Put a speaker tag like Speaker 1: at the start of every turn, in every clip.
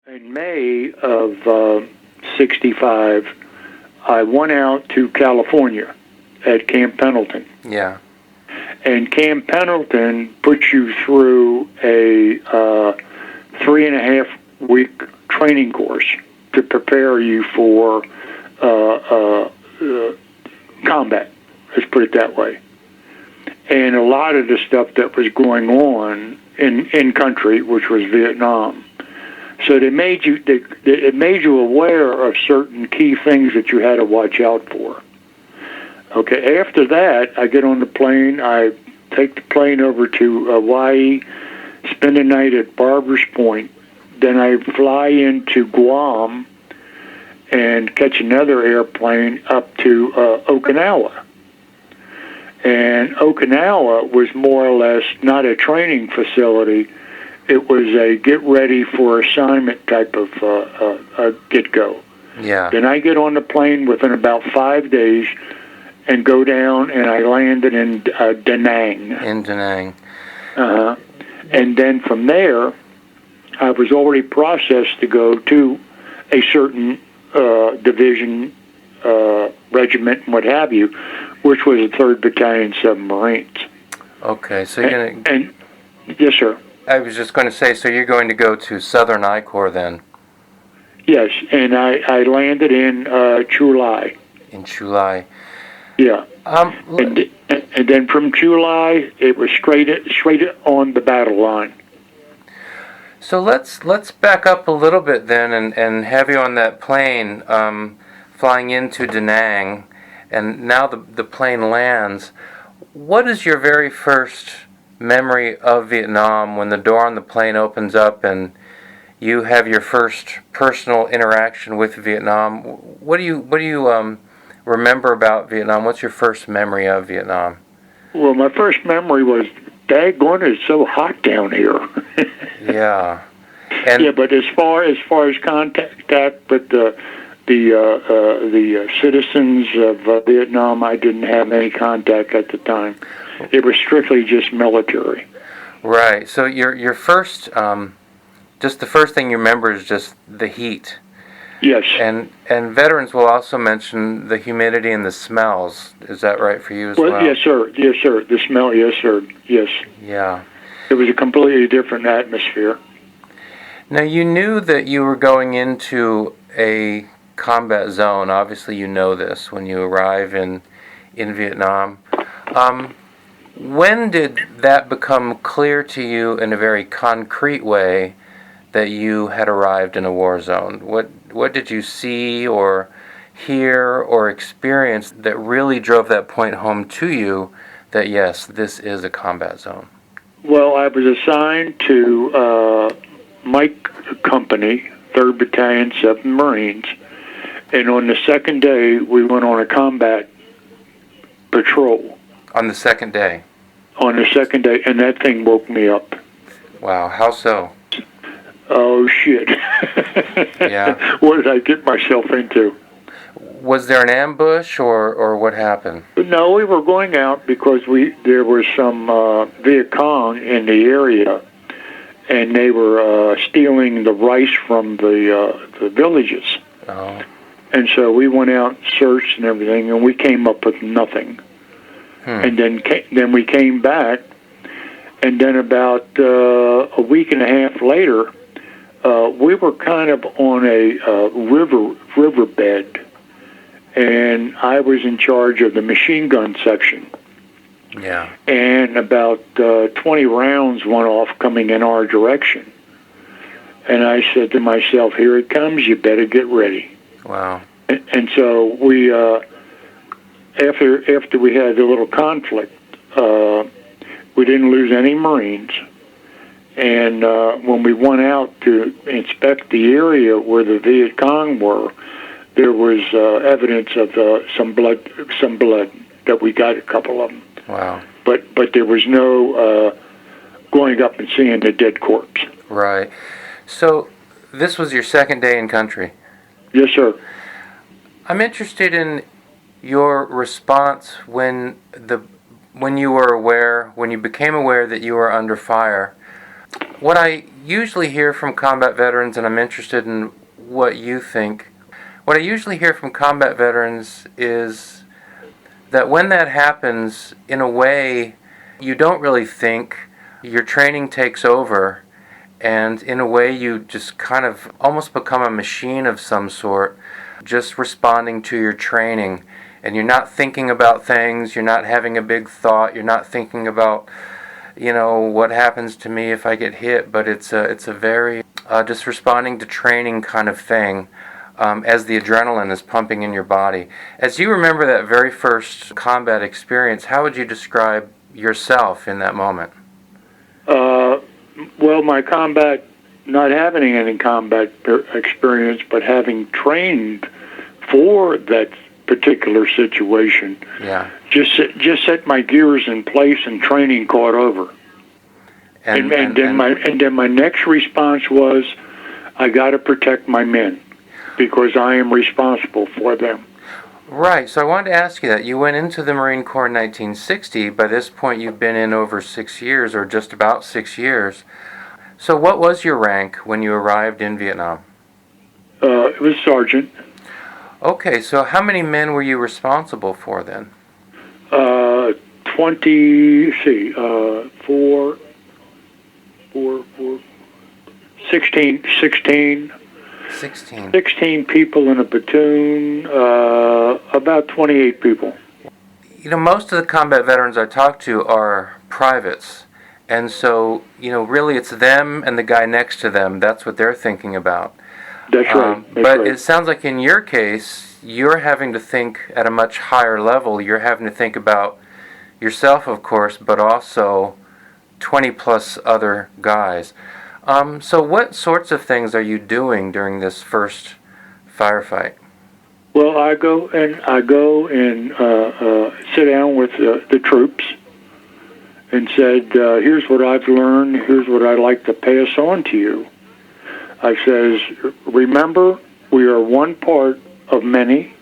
Speaker 1: In May of 65, I went out to California at Camp Pendleton.
Speaker 2: Yeah.
Speaker 1: And Camp Pendleton puts you through a 3.5-week training course to prepare you for combat. Let's put it that way. And a lot of the stuff that was going on in country, which was Vietnam. So it made you aware of certain key things that you had to watch out for. Okay, after that, I get on the plane. I take the plane over to Hawaii, spend the night at Barbers Point. Then I fly into Guam and catch another airplane up to Okinawa. And Okinawa was more or less not a training facility. It was a get ready for assignment type of get-go.
Speaker 2: Yeah.
Speaker 1: Then I get on the plane within about 5 days and go down, and I landed in Da Nang.
Speaker 2: In Da Nang.
Speaker 1: Uh-huh. And then from there, I was already processed to go to a certain division, regiment, and what have you, which was the 3rd Battalion Submarines.
Speaker 2: Okay, so you're going to...
Speaker 1: And yes, sir.
Speaker 2: I was just going to say, so you're going to go to Southern I Corps then?
Speaker 1: Yes, and I landed in Chulai.
Speaker 2: In Chulai.
Speaker 1: Yeah. And then from Chulai, it was straight on the battle line.
Speaker 2: So let's back up a little bit then and have you on that plane flying into Da Nang, and now the plane lands. What is your very first memory of Vietnam when the door on the plane opens up and you have your first personal interaction with Vietnam? What do you remember about Vietnam? What's your first memory of Vietnam?
Speaker 1: Well, my first memory was, daggone, it's so hot down here.
Speaker 2: Yeah. And
Speaker 1: yeah, but as far as contact with the citizens of Vietnam, I didn't have any contact at the time. It was strictly just military.
Speaker 2: Right. So your first, just the first thing you remember is just the heat.
Speaker 1: Yes.
Speaker 2: And veterans will also mention the humidity and the smells. Is that right for you as well?
Speaker 1: Yes, sir. Yes, sir. The smell, yes, sir. Yes.
Speaker 2: Yeah.
Speaker 1: It was a completely different atmosphere.
Speaker 2: Now, you knew that you were going into a combat zone. Obviously, you know this when you arrive in Vietnam. When did that become clear to you in a very concrete way that you had arrived in a war zone? What did you see or hear or experience that really drove that point home to you that, yes, this is a combat zone?
Speaker 1: Well, I was assigned to Mike Company, 3rd Battalion Submarines, and on the second day, we went on a combat patrol.
Speaker 2: On the second day?
Speaker 1: On the second day, and that thing woke me up.
Speaker 2: Wow, how so?
Speaker 1: Oh, shit.
Speaker 2: Yeah.
Speaker 1: What did I get myself into?
Speaker 2: Was there an ambush, or what happened?
Speaker 1: No, we were going out because there was some Viet Cong in the area, and they were stealing the rice from the villages.
Speaker 2: Oh.
Speaker 1: And so we went out, searched and everything, and we came up with nothing. And then we came back, and then about a week and a half later, we were kind of on a riverbed, and I was in charge of the machine gun section.
Speaker 2: Yeah.
Speaker 1: And about 20 rounds went off coming in our direction. And I said to myself, here it comes, you better get ready.
Speaker 2: Wow.
Speaker 1: And so we, after we had a little conflict, we didn't lose any Marines. And when we went out to inspect the area where the Viet Cong were, there was evidence of some blood that we got, a couple of them.
Speaker 2: Wow.
Speaker 1: But there was no going up and seeing the dead corpse.
Speaker 2: Right. So this was your second day in country?
Speaker 1: Yes, sir.
Speaker 2: I'm interested in your response when you became aware that you were under fire. What I usually hear from combat veterans, and I'm interested in what you think, what I usually hear from combat veterans is that when that happens, in a way, you don't really think, your training takes over, and in a way you just kind of almost become a machine of some sort, just responding to your training. And you're not thinking about things, you're not having a big thought, you're not thinking about, what happens to me if I get hit, but it's a very just responding to training kind of thing, as the adrenaline is pumping in your body. As you remember that very first combat experience, how would you describe yourself in that moment?
Speaker 1: Well, my combat, not having any combat experience, but having trained for that particular situation,
Speaker 2: Yeah.
Speaker 1: just set my gears in place, and training caught over. And then my next response was, I got to protect my men because I am responsible for them.
Speaker 2: Right, so I wanted to ask you that. You went into the Marine Corps in 1960. By this point, you've been in over 6 years, or just about 6 years. So what was your rank when you arrived in Vietnam?
Speaker 1: It was sergeant.
Speaker 2: Okay, so how many men were you responsible for then?
Speaker 1: 20, 16
Speaker 2: 16.
Speaker 1: people in a platoon, about 28 people.
Speaker 2: Most of the combat veterans I talk to are privates. And so, really it's them and the guy next to them. That's what they're thinking about.
Speaker 1: That's right.
Speaker 2: But it sounds like in your case, you're having to think at a much higher level. You're having to think about yourself, of course, but also 20 plus other guys. So what sorts of things are you doing during this first firefight?
Speaker 1: Well, I go and sit down with the troops and said, here's what I've learned, here's what I'd like to pass on to you. I says, remember, we are one part of many.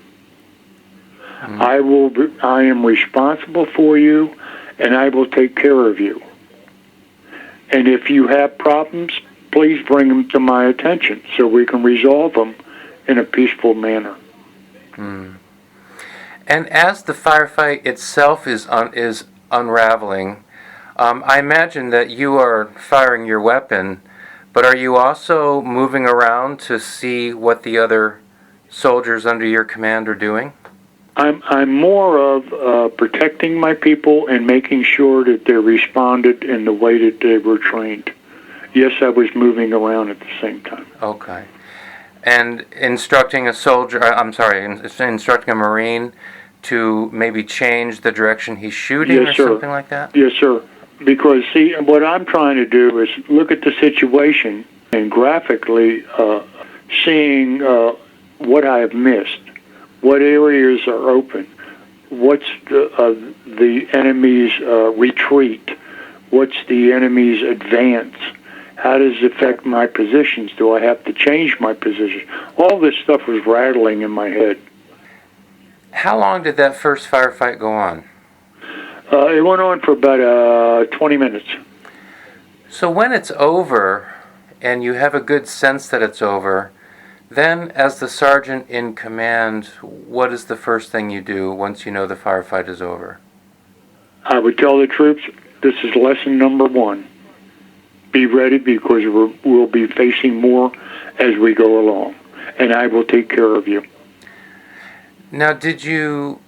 Speaker 1: Mm-hmm. I am responsible for you, and I will take care of you. And if you have problems, please bring them to my attention so we can resolve them in a peaceful manner.
Speaker 2: Mm. And as the firefight itself is unraveling, I imagine that you are firing your weapon, but are you also moving around to see what the other soldiers under your command are doing?
Speaker 1: I'm more of protecting my people and making sure that they responded in the way that they were trained. Yes, I was moving around at the same time.
Speaker 2: Okay. And instructing a instructing a Marine to maybe change the direction he's shooting,
Speaker 1: yes,
Speaker 2: or
Speaker 1: sir.
Speaker 2: Something like that?
Speaker 1: Yes, sir. Because, see, what I'm trying to do is look at the situation and graphically seeing what I have missed, what areas are open, what's the enemy's retreat, what's the enemy's advance, how does it affect my positions, do I have to change my position? All this stuff was rattling in my head.
Speaker 2: How long did that first firefight go on?
Speaker 1: It went on for about 20 minutes.
Speaker 2: So when it's over, and you have a good sense that it's over, then as the sergeant in command, what is the first thing you do once you know the firefight is over?
Speaker 1: I would tell the troops, this is lesson number 1. Be ready because we'll be facing more as we go along, and I will take care of you.
Speaker 2: Now, did you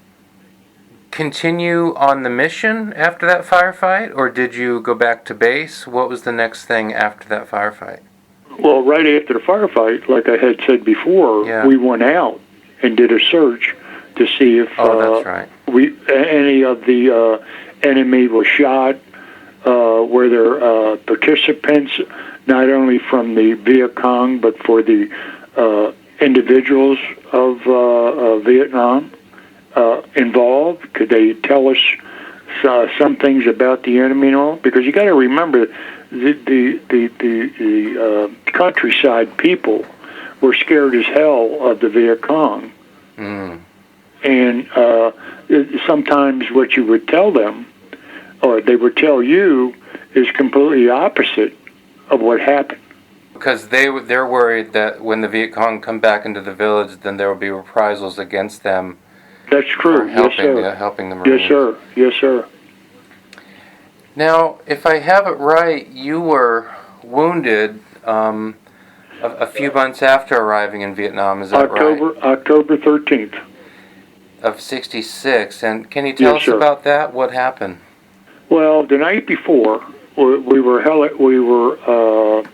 Speaker 2: continue on the mission after that firefight, or did you go back to base? What was the next thing after that firefight?
Speaker 1: Well, right after the firefight, like I had said before,
Speaker 2: Yeah.
Speaker 1: we went out and did a search to see if
Speaker 2: that's right.
Speaker 1: any of the enemy was shot. Were there participants, not only from the Viet Cong, but for the individuals of Vietnam involved? Could they tell us some things about the enemy and all? Because you got to remember, the countryside people were scared as hell of the Viet Cong.
Speaker 2: Mm.
Speaker 1: And sometimes what you would tell them, or they would tell you, is completely opposite of what happened.
Speaker 2: Because they're worried that when the Viet Cong come back into the village, then there will be reprisals against them
Speaker 1: That's true.
Speaker 2: for helping the Marines.
Speaker 1: Yes, sir. Yes, sir.
Speaker 2: Now, if I have it right, you were wounded a few months after arriving in Vietnam. Is that right?
Speaker 1: October 13th.
Speaker 2: Of '66. And can you tell us about that? What happened?
Speaker 1: Well, the night before, we were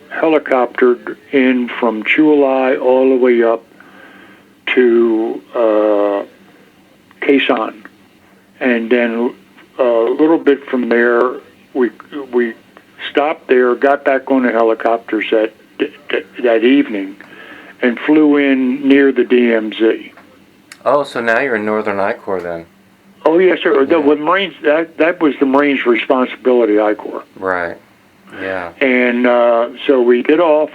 Speaker 1: helicoptered in from Chu Lai all the way up to Khe Sanh, and then a little bit from there, we stopped there, got back on the helicopters that evening, and flew in near the DMZ.
Speaker 2: Oh, so now you're in Northern I Corps then?
Speaker 1: Oh yes, sir. Yeah. The Marines, that was the Marines' responsibility, I Corps.
Speaker 2: Right. Yeah.
Speaker 1: And so we get off,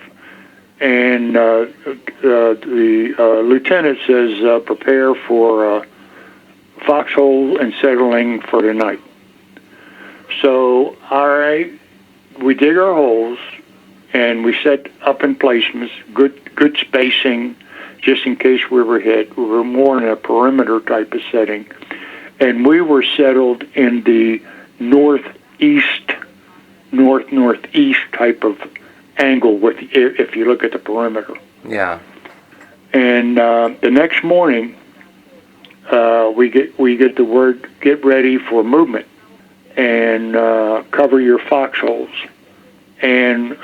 Speaker 1: and the lieutenant says, "Prepare for foxhole and settling for the night." So, all right, we dig our holes, and we set up emplacements, good spacing, just in case we were hit. We were more in a perimeter type of setting. And we were settled in the northeast type of angle if you look at the perimeter.
Speaker 2: Yeah.
Speaker 1: And the next morning, we get the word, get ready for movement and cover your foxholes. And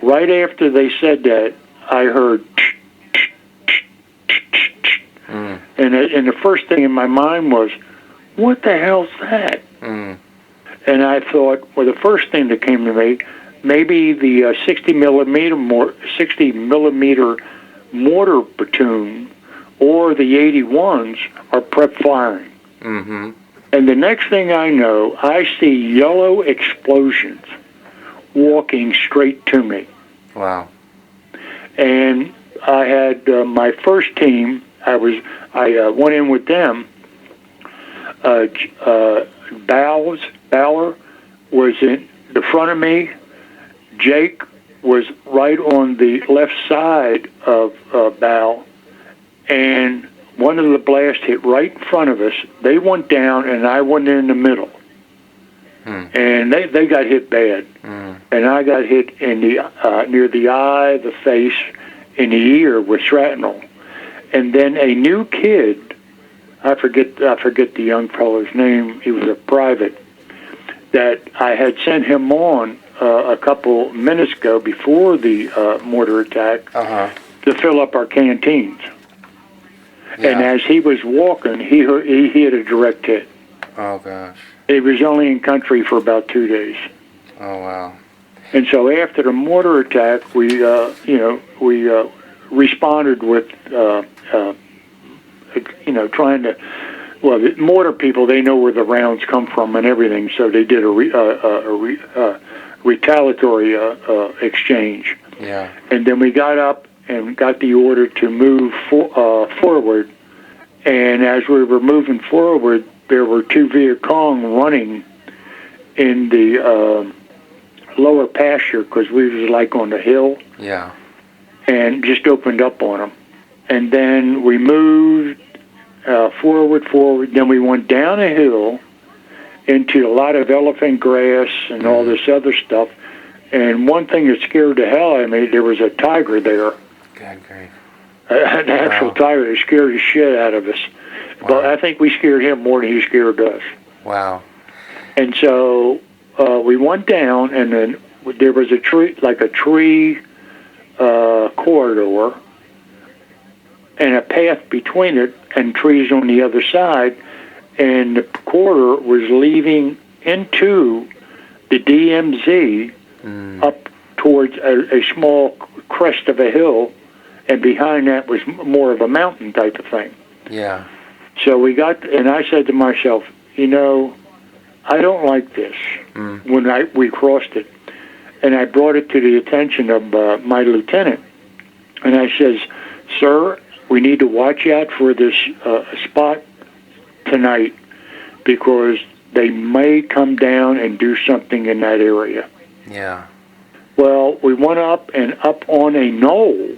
Speaker 1: right after they said that, I heard and the first thing in my mind was, what the hell's that? And I thought, well, the first thing that came to me, maybe the 60 millimeter mortar platoon or the 81s are prep firing.
Speaker 2: Mm-hmm.
Speaker 1: And the next thing I know, I see yellow explosions walking straight to me.
Speaker 2: Wow.
Speaker 1: And I had my first team. I went in with them. Bauer was in the front of me. Jake was right on the left side of Bao, and one of the blasts hit right in front of us. They went down, and I went in the middle. And they got hit bad. And I got hit in the near the eye, the face, in the ear with shrapnel. And then a new kid, I forget the young fellow's name. He was a private that I had sent him on a couple minutes ago before the mortar attack to fill up our canteens. Yeah. And as he was walking, he hit a direct hit.
Speaker 2: Oh gosh.
Speaker 1: He was only in country for about 2 days.
Speaker 2: Oh wow.
Speaker 1: And so after the mortar attack, we responded with trying to. Well, the mortar people, they know where the rounds come from and everything, so they did a retaliatory exchange.
Speaker 2: Yeah.
Speaker 1: And then we got up and got the order to move forward. And as we were moving forward, there were two Viet Cong running in the lower pasture because we was like on the hill.
Speaker 2: Yeah.
Speaker 1: And just opened up on them. And then we moved forward. Then we went down a hill into a lot of elephant grass and all this other stuff. And one thing that scared the hell out of me, there was a tiger there.
Speaker 2: God grief.
Speaker 1: An actual tiger that scared the shit out of us. Wow. But I think we scared him more than he scared us.
Speaker 2: Wow.
Speaker 1: And so we went down, and then there was a tree corridor and a path between it and trees on the other side, and the corridor was leading into the DMZ up towards a small crest of a hill, and behind that was more of a mountain type of thing.
Speaker 2: Yeah.
Speaker 1: So we got, and I said to myself, I don't like this when we crossed it. And I brought it to the attention of my lieutenant. And I says, sir, we need to watch out for this spot tonight because they may come down and do something in that area.
Speaker 2: Yeah.
Speaker 1: Well, we went up and up on a knoll,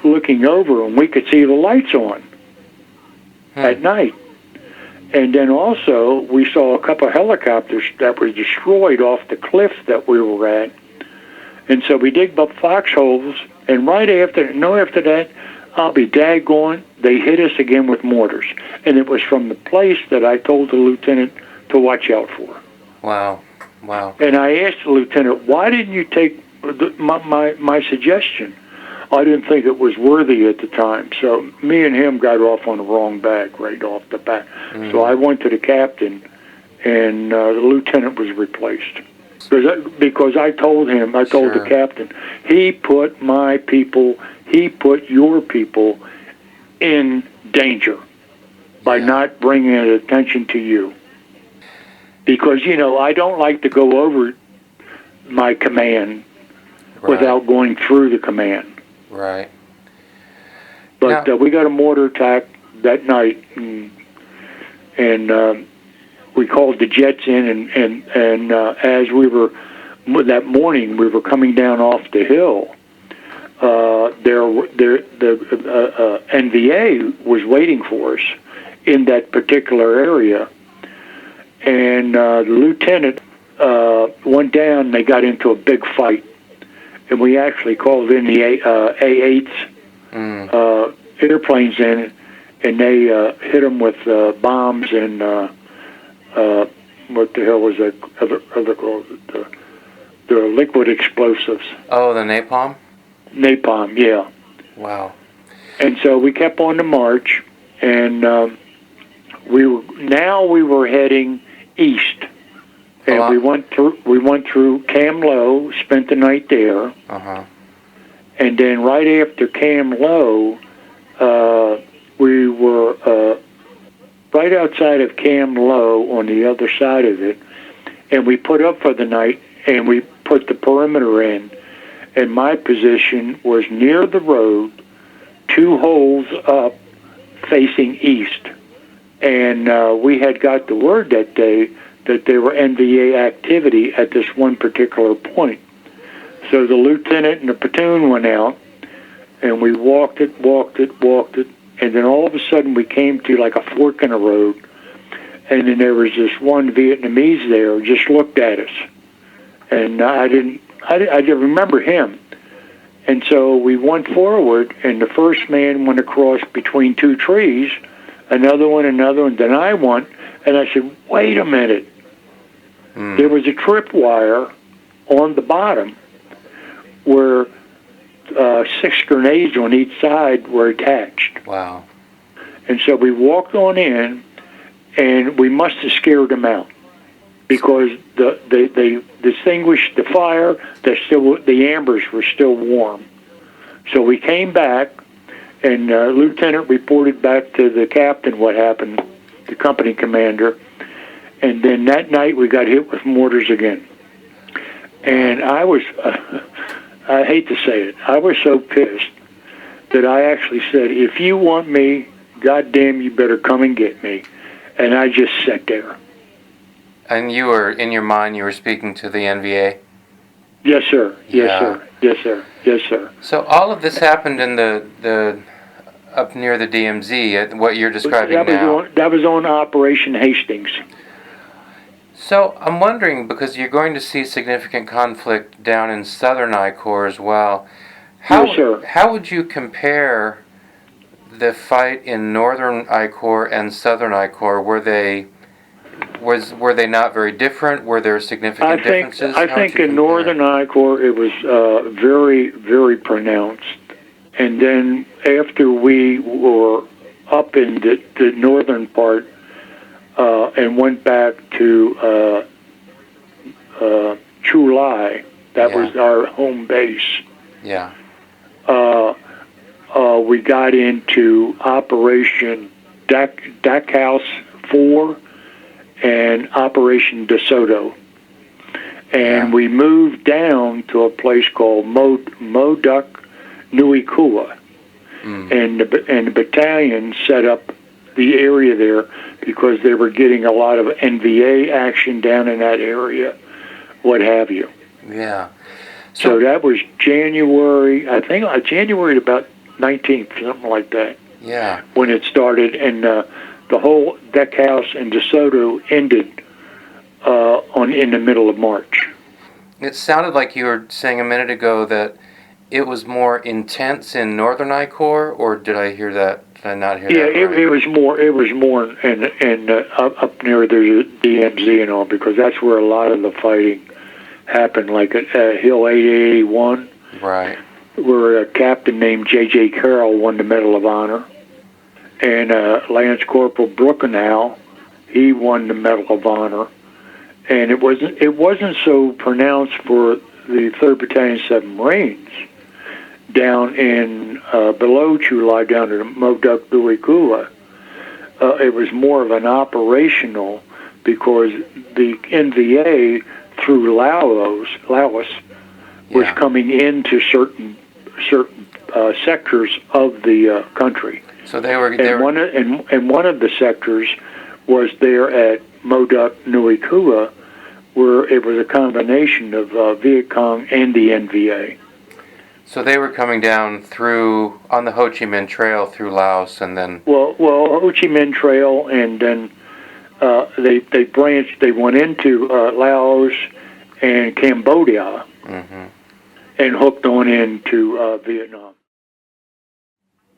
Speaker 1: looking over, and we could see the lights on at night. And then also, we saw a couple of helicopters that were destroyed off the cliff that we were at. And so we dig up foxholes, and after that, I'll be daggone, they hit us again with mortars. And it was from the place that I told the lieutenant to watch out for.
Speaker 2: Wow.
Speaker 1: And I asked the lieutenant, why didn't you take my suggestion? I didn't think it was worthy at the time. So me and him got off on the wrong bag right off the bat. So I went to the captain, and the lieutenant was replaced. Because I told him, the captain, he put your people in danger by not bringing attention to you. Because, I don't like to go over my command without going through the command.
Speaker 2: Right.
Speaker 1: But we got a mortar attack that night, and we called the jets in, and as we were, that morning, we were coming down off the hill. The NVA was waiting for us in that particular area, and the lieutenant went down, and they got into a big fight. And we actually called in the A-8s airplanes in, and they hit them with bombs and what the hell was that other called? The liquid explosives.
Speaker 2: Oh, the napalm?
Speaker 1: Napalm, yeah.
Speaker 2: Wow. And
Speaker 1: so we kept on the march, and we were heading east. And we went through Cam Low, spent the night there. And then right after Cam Low, we were right outside of Cam Low on the other side of it, and we put up for the night, and we put the perimeter in. And my position was near the road, 2 holes up, facing east. And we had got the word that day that there were NVA activity at this one particular point. So the lieutenant and the platoon went out, and we walked it, and then all of a sudden we came to like a fork in the road, and then there was this one Vietnamese there who just looked at us, and I didn't remember him. And so we went forward, and the first man went across between 2 trees, another one, then I went, and I said, wait a minute. There was a tripwire on the bottom where 6 grenades on each side were attached.
Speaker 2: Wow.
Speaker 1: And so we walked on in, and we must have scared them out because they distinguished the fire. The embers were still warm. So we came back, and Lieutenant reported back to the captain what happened, the company commander. And then that night we got hit with mortars again. And I was, I hate to say it, I was so pissed that I actually said, if you want me, goddamn, you better come and get me. And I just sat there.
Speaker 2: And you were, in your mind, you were speaking to the NVA?
Speaker 1: Yes, sir. Yes, sir. Yes, sir. Yes, sir.
Speaker 2: So all of this happened in the up near the DMZ, what you're describing now.
Speaker 1: That was on Operation Hastings.
Speaker 2: So I'm wondering, because you're going to see significant conflict down in Southern I Corps as well,
Speaker 1: Yes, sir.
Speaker 2: How would you compare the fight in Northern I Corps and Southern I Corps? Were they not very different? Were there significant differences?
Speaker 1: I think in Northern I Corps it was very, very pronounced. And then after we were up in the northern part and went back to Chu Lai, that was our home base.
Speaker 2: Yeah.
Speaker 1: We got into Operation Dak House 4 and Operation DeSoto. And we moved down to a place called Moduc Nuikua. And the battalion set up the area there because they were getting a lot of NVA action down in that area, what have you.
Speaker 2: Yeah.
Speaker 1: So that was January, I think January about 19th, something like that,
Speaker 2: Yeah.
Speaker 1: when it started, and the whole deck house in DeSoto ended in the middle of March.
Speaker 2: It sounded like you were saying a minute ago that it was more intense in Northern I Corps, or did I hear that? Did I not hear that right?
Speaker 1: It was more. It was more in up near the DMZ and all, because that's where a lot of the fighting happened. Like at Hill 881,
Speaker 2: Right.
Speaker 1: where a captain named J.J. Carroll won the Medal of Honor, and Lance Corporal Brookenhow, he won the Medal of Honor. And it wasn't so pronounced for the 3rd Battalion 7 Marines down in below Chulai, down to Modup Duikula. It was more of an operational, because the NVA through Laos was coming into certain sectors of the country.
Speaker 2: So they were.
Speaker 1: One of the sectors was there at Modup Nuikua, where it was a combination of Viet Cong and the NVA.
Speaker 2: So they were coming down on the Ho Chi Minh Trail through Laos, and then.
Speaker 1: Well, Ho Chi Minh Trail, and then they branched. They went into Laos and Cambodia, and hooked on into Vietnam.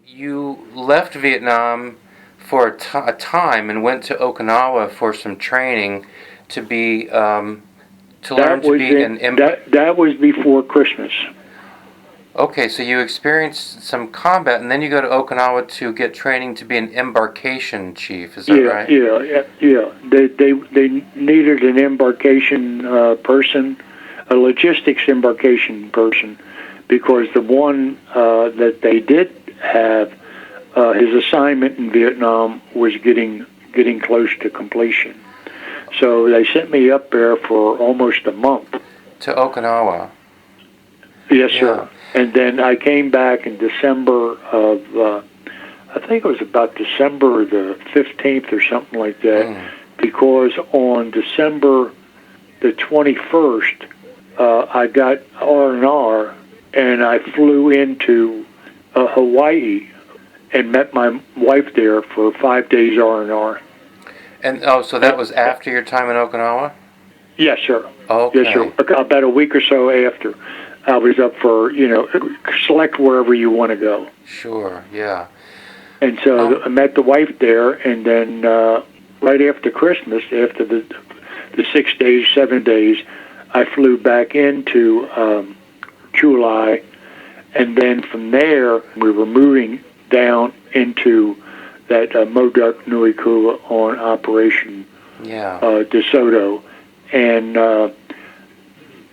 Speaker 2: You left Vietnam for a time and went to Okinawa for some training to be to learn to be
Speaker 1: that was before Christmas.
Speaker 2: Okay, so you experienced some combat, and then you go to Okinawa to get training to be an embarkation chief. Is that right?
Speaker 1: Yeah. They needed an embarkation person, a logistics embarkation person, because the one that they did have, his assignment in Vietnam was getting close to completion. So they sent me up there for almost a month.
Speaker 2: To Okinawa?
Speaker 1: Yes, sir. And then I came back in December of, I think it was about December the 15th or something like that, because on December the 21st, I got R&R, and I flew into Hawaii and met my wife there for 5 days R&R.
Speaker 2: And so that was after your time in Okinawa?
Speaker 1: Yes, sir.
Speaker 2: Okay.
Speaker 1: Yes, sir. About a week or so after, I was up for, select wherever you want to go.
Speaker 2: Sure, yeah.
Speaker 1: And so I met the wife there, and then right after Christmas, after the 6 days, 7 days, I flew back into Chulai, and then from there, we were moving down into that Modup Nuikua on Operation DeSoto. And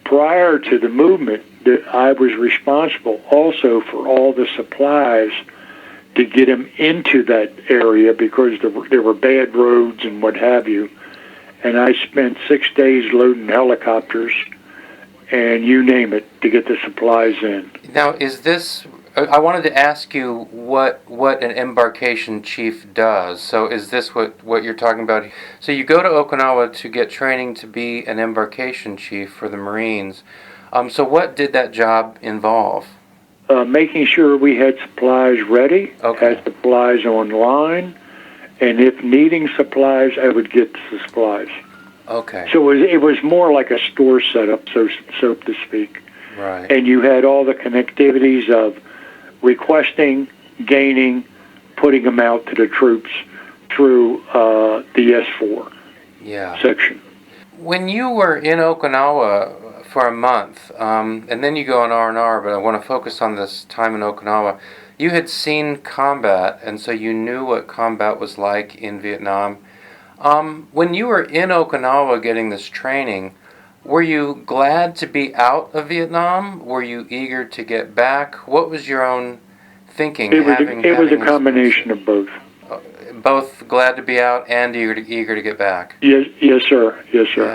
Speaker 1: prior to the movement, I was responsible also for all the supplies to get them into that area, because there were bad roads and what have you. And I spent 6 days loading helicopters and you name it to get the supplies in.
Speaker 2: Now, is this... I wanted to ask you what an embarkation chief does. So is this what you're talking about? So you go to Okinawa to get training to be an embarkation chief for the Marines. So what did that job involve?
Speaker 1: Making sure we had supplies ready, had supplies online, and if needing supplies, I would get the supplies.
Speaker 2: Okay.
Speaker 1: So it was more like a store setup, so to speak.
Speaker 2: Right.
Speaker 1: And you had all the connectivities of requesting, gaining, putting them out to the troops through the S4 section.
Speaker 2: When you were in Okinawa for a month, and then you go on R&R, but I want to focus on this time in Okinawa, you had seen combat, and so you knew what combat was like in Vietnam. When you were in Okinawa getting this training, were you glad to be out of Vietnam? Were you eager to get back? What was your own thinking?
Speaker 1: It was a combination of both.
Speaker 2: Both glad to be out and eager to get back.
Speaker 1: Yes, sir. Yes, sir.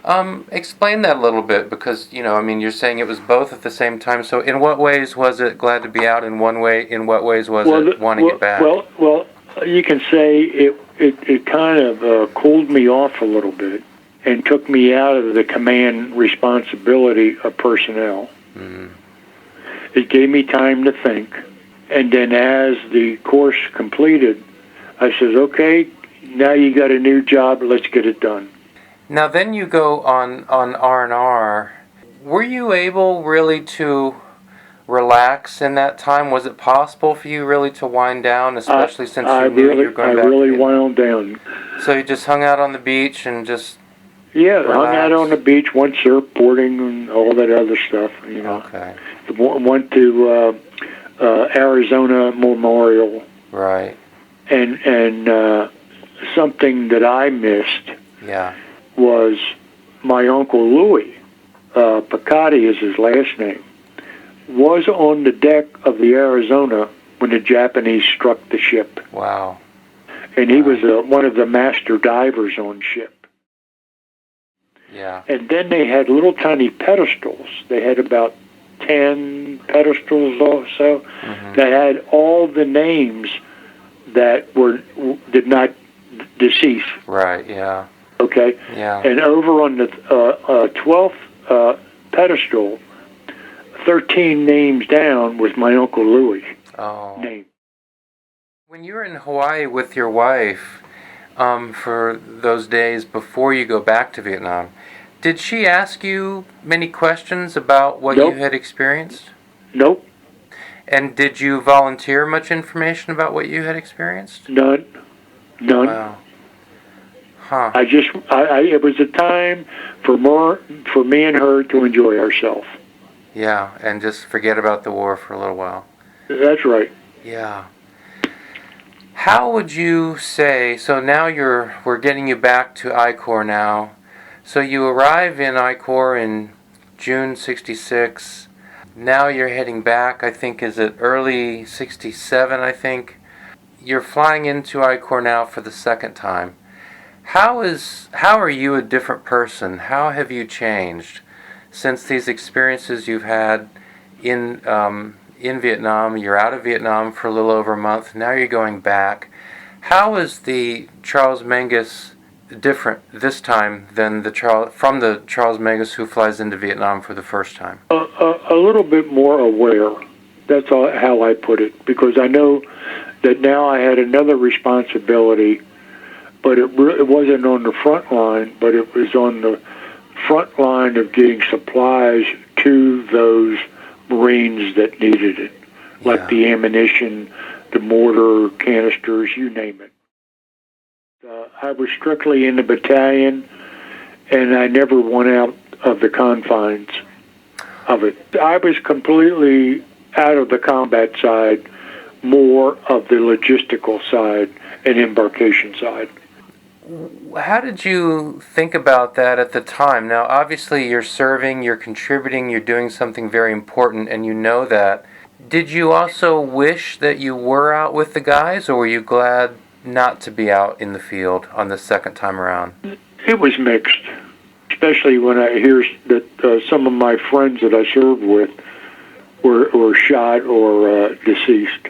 Speaker 2: Yeah. Explain that a little bit, because you're saying it was both at the same time. So, in what ways was it glad to be out? In one way, in what ways was it want to get back?
Speaker 1: Well, you can say it kind of cooled me off a little bit. and took me out of the command responsibility of personnel.
Speaker 2: Mm-hmm.
Speaker 1: It gave me time to think. And then as the course completed, I said, okay, now you got a new job, let's get it done.
Speaker 2: Now then you go on R&R. Were you able really to relax in that time? Was it possible for you really to wind down, especially since you knew you were going back?
Speaker 1: I really wound down.
Speaker 2: So you just hung out on the beach and just
Speaker 1: relaxed? Hung out on the beach, went surfboarding and all that other stuff.
Speaker 2: Okay.
Speaker 1: Went to Arizona Memorial.
Speaker 2: Right.
Speaker 1: And something that I missed.
Speaker 2: Yeah.
Speaker 1: Was my Uncle Louis, Picotti is his last name, was on the deck of the Arizona when the Japanese struck the ship.
Speaker 2: Wow.
Speaker 1: And he was one of the master divers on ship.
Speaker 2: Yeah.
Speaker 1: And then they had little tiny pedestals. They had about 10 pedestals or so that had all the names that did not decease.
Speaker 2: Right, yeah.
Speaker 1: Okay?
Speaker 2: Yeah.
Speaker 1: And over on the 12th pedestal, 13 names down was my Uncle Louis' name.
Speaker 2: When you were in Hawaii with your wife for those days before you go back to Vietnam, did she ask you many questions about what you had experienced?
Speaker 1: Nope.
Speaker 2: And did you volunteer much information about what you had experienced?
Speaker 1: None.
Speaker 2: Wow. Huh.
Speaker 1: It was a time for me and her to enjoy ourselves.
Speaker 2: Yeah, and just forget about the war for a little while.
Speaker 1: That's right.
Speaker 2: Yeah. How would you say, so now we're getting you back to I Corps now. So you arrive in I Corps in June 66. Now you're heading back, I think, is it early 67, I think? You're flying into I Corps now for the second time. How are you a different person? How have you changed since these experiences you've had in Vietnam? You're out of Vietnam for a little over a month. Now you're going back. How is the Charles Mingus different this time than the Charles Mingus who flies into Vietnam for the first time?
Speaker 1: A little bit more aware. That's how I put it, because I know that now I had another responsibility. But it wasn't on the front line, but it was on the front line of getting supplies to those Marines that needed it, like the ammunition, the mortar canisters, you name it. I was strictly in the battalion, and I never went out of the confines of it. I was completely out of the combat side, more of the logistical side and embarkation side.
Speaker 2: How did you think about that at the time? Now, obviously, you're serving, you're contributing, you're doing something very important, and you know that. Did you also wish that you were out with the guys, or were you glad not to be out in the field on the second time around?
Speaker 1: It was mixed, especially when I hear that some of my friends that I served with were shot or deceased.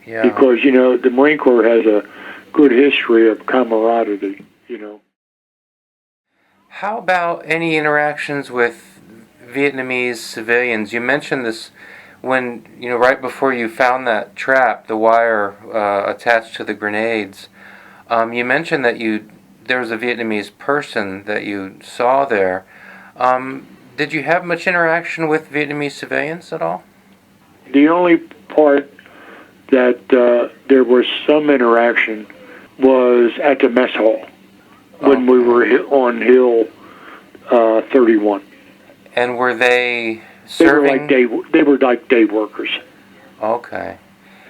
Speaker 2: Yeah.
Speaker 1: Because, the Marine Corps has a good history of camaraderie,
Speaker 2: How about any interactions with Vietnamese civilians? You mentioned this when, right before you found that trap, the wire attached to the grenades. You mentioned that there was a Vietnamese person that you saw there. Did you have much interaction with Vietnamese civilians at all?
Speaker 1: The only part that there was some interaction was at the mess hall when we were on Hill 31.
Speaker 2: And were they serving?
Speaker 1: They were like day workers.
Speaker 2: Okay.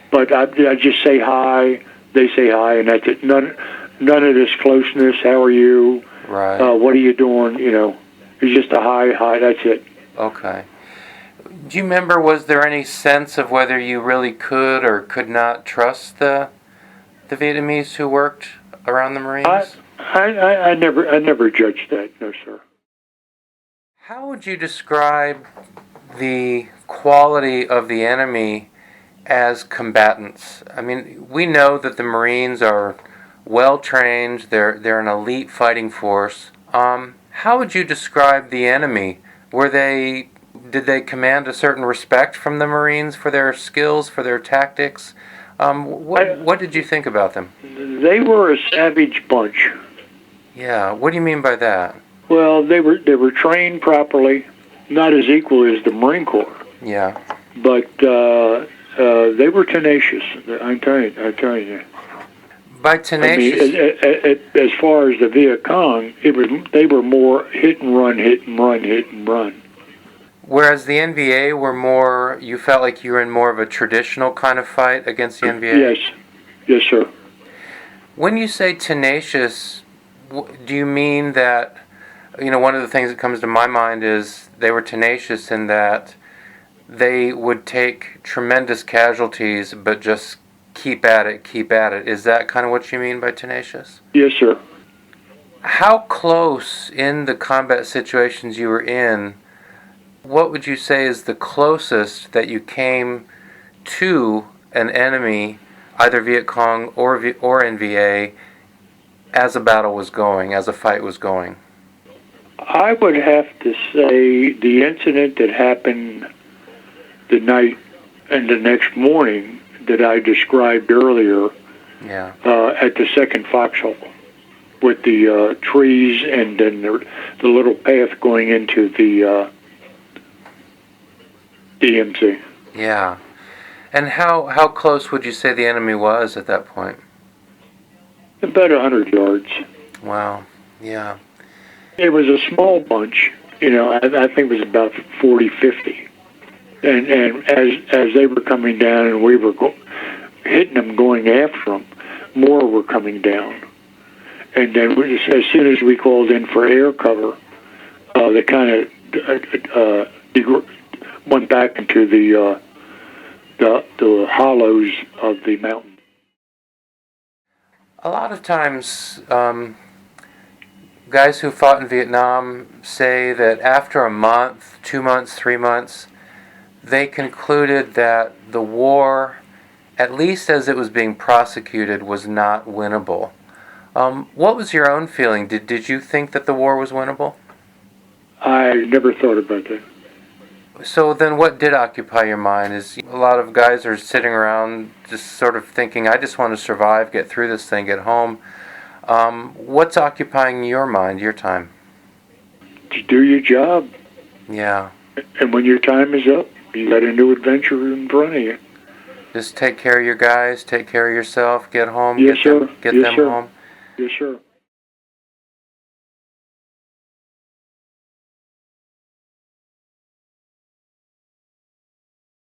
Speaker 1: But I just say hi, they say hi, and that's it. None of this closeness. How are you?
Speaker 2: Right.
Speaker 1: What are you doing? It's just a hi, that's it.
Speaker 2: Okay. Do you remember, was there any sense of whether you really could or could not trust the Vietnamese who worked around the Marines?
Speaker 1: I never judged that, no sir.
Speaker 2: How would you describe the quality of the enemy as combatants? I mean, we know that the Marines are well trained. They're an elite fighting force. How would you describe the enemy? Did they command a certain respect from the Marines for their skills, for their tactics? What did you think about them?
Speaker 1: They were a savage bunch.
Speaker 2: Yeah. What do you mean by that?
Speaker 1: Well, they were trained properly, not as equal as the Marine Corps,
Speaker 2: Yeah.
Speaker 1: but they were tenacious. I'm telling you.
Speaker 2: By tenacious.
Speaker 1: I mean, as far as the Viet Cong, they were more hit and run, hit and run, hit and run.
Speaker 2: Whereas the NVA were more, you felt like you were in more of a traditional kind of fight against the NVA?
Speaker 1: Yes, sir.
Speaker 2: When you say tenacious, do you mean that, one of the things that comes to my mind is they were tenacious in that they would take tremendous casualties but just keep at it. Is that kind of what you mean by tenacious?
Speaker 1: Yes, sir.
Speaker 2: How close in the combat situations you were in, what would you say is the closest that you came to an enemy, either Viet Cong or NVA, as a battle was going, as a fight was going?
Speaker 1: I would have to say the incident that happened the night and the next morning that I described earlier,
Speaker 2: Yeah.
Speaker 1: At the second foxhole, with the trees and then the little path going into the DMZ.
Speaker 2: Yeah. And how close would you say the enemy was at that point?
Speaker 1: About 100 yards.
Speaker 2: Wow. Yeah.
Speaker 1: It was a small bunch, I think it was about 40, 50. And as they were coming down and we were hitting them, going after them, more were coming down. And then as soon as we called in for air cover, they kind of went back into the hollows of the mountain.
Speaker 2: A lot of times, guys who fought in Vietnam say that after a month, 2 months, 3 months, they concluded that the war, at least as it was being prosecuted, was not winnable. What was your own feeling? Did you think that the war was winnable?
Speaker 1: I never thought about that.
Speaker 2: So then what did occupy your mind? Is a lot of guys are sitting around just sort of thinking, I just want to survive, get through this thing, get home. What's occupying your mind, your time?
Speaker 1: To do your job.
Speaker 2: Yeah.
Speaker 1: And when your time is up, you got a new adventure in front of you.
Speaker 2: Just take care of your guys, take care of yourself, get home,
Speaker 1: Yes, sir.
Speaker 2: Get
Speaker 1: Yes,
Speaker 2: them
Speaker 1: sir.
Speaker 2: home.
Speaker 1: Yes, sir.